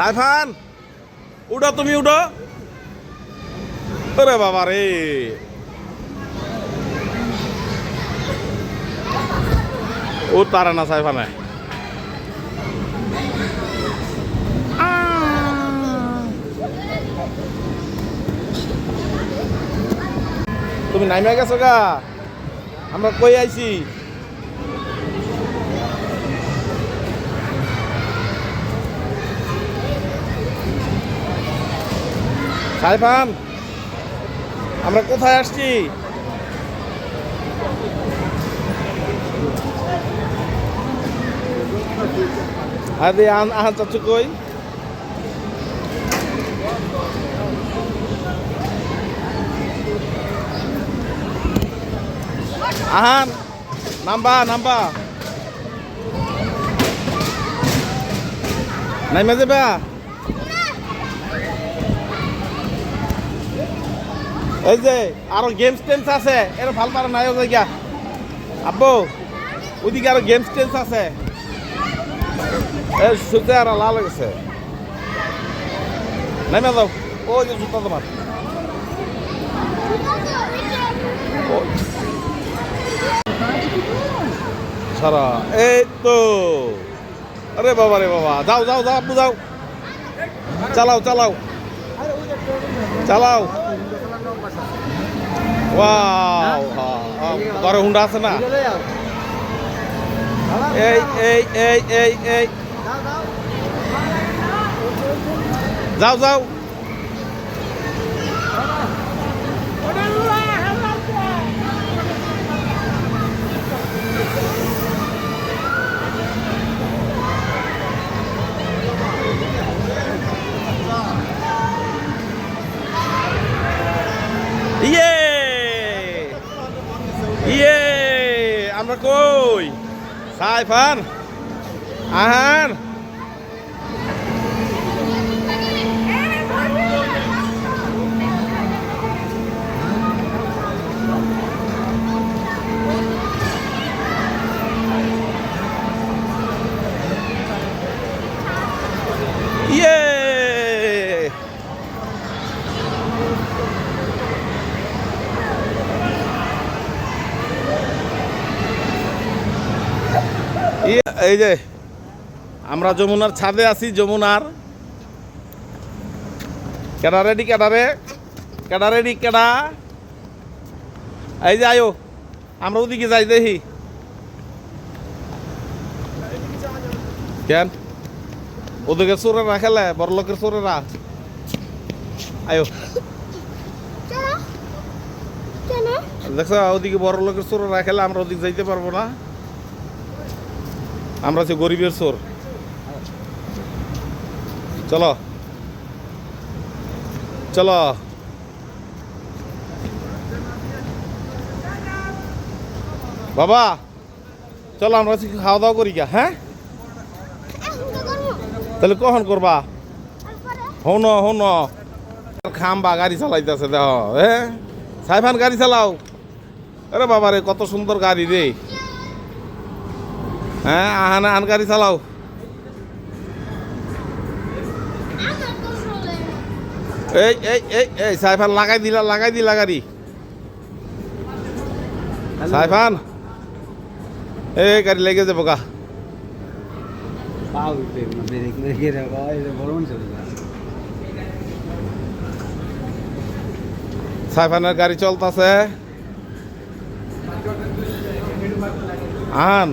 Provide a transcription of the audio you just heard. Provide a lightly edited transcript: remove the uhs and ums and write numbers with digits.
সাইফান উঠো, তুমি উঠো। ওরে বাবা রে, ও তারা না সাইফানে। তুমি নাইমা গেছো গা, আমরা কই আইছি। সাইফান আমরা কোথায় আসছি? আরে আহান চাচ্ছু কই? আহান নাম্বা নাম্বা নাইমা যাবা? এই যে আরো গেমস টেন্স আছে, এর ভাল পারে নাই গিয়া আব্বু, ওইদিকে আরো গেমস টেন্স আছে। এই সুতে আর লাল গেছে, নাইমা যাও। ও যে জুতা তোমার সারা, এই তো। আরে বাবা রে বাবা, যাও যাও যাও আব্বু যাও, চালাও চালাও চালাও। ওয়াও, ঘরে হুন্ডা আছে না? এই এই এই এই এই যাও যাও। ইয়ে ইয়ে, আমরা কই? সাইফান আহান ইয়ে। এই যে আমরা যমুনার ছাদে আছি। যমুনার কেডা রেডি, কেডা রে, কেডা রেডি, কেডা? এই যে আয়ো, আমরা ওদিকে যাই দেখি। কেন ওদিকে চোরেরা খেলে, বড় লোকের চোরেরা। আয়ো দেখছো, ওদিকে বড় লোকের চোরেরা খেলে, আমরা ওদিকে যাইতে পারবো না। আমরা হচ্ছে গরিবের চোর। চলো চলো বাবা, চলো আমরা খাওয়া দাওয়া করি গা। হ্যাঁ তাহলে কখন করবা? হন হন খাম্বা গাড়ি চালাইতেছে দেখ। হ্যাঁ সাইফান গাড়ি চালাও। আরে বাবা রে, কত সুন্দর গাড়ি রে। হ্যাঁ আহান আহান গাড়ি চালাও। এই এই এই এই সাইফান লাগাই দিলা গাড়ি। সাইফান এই গাড়ি লেগে যাবো গা। সাইফানের গাড়ি চলতেছে। আহান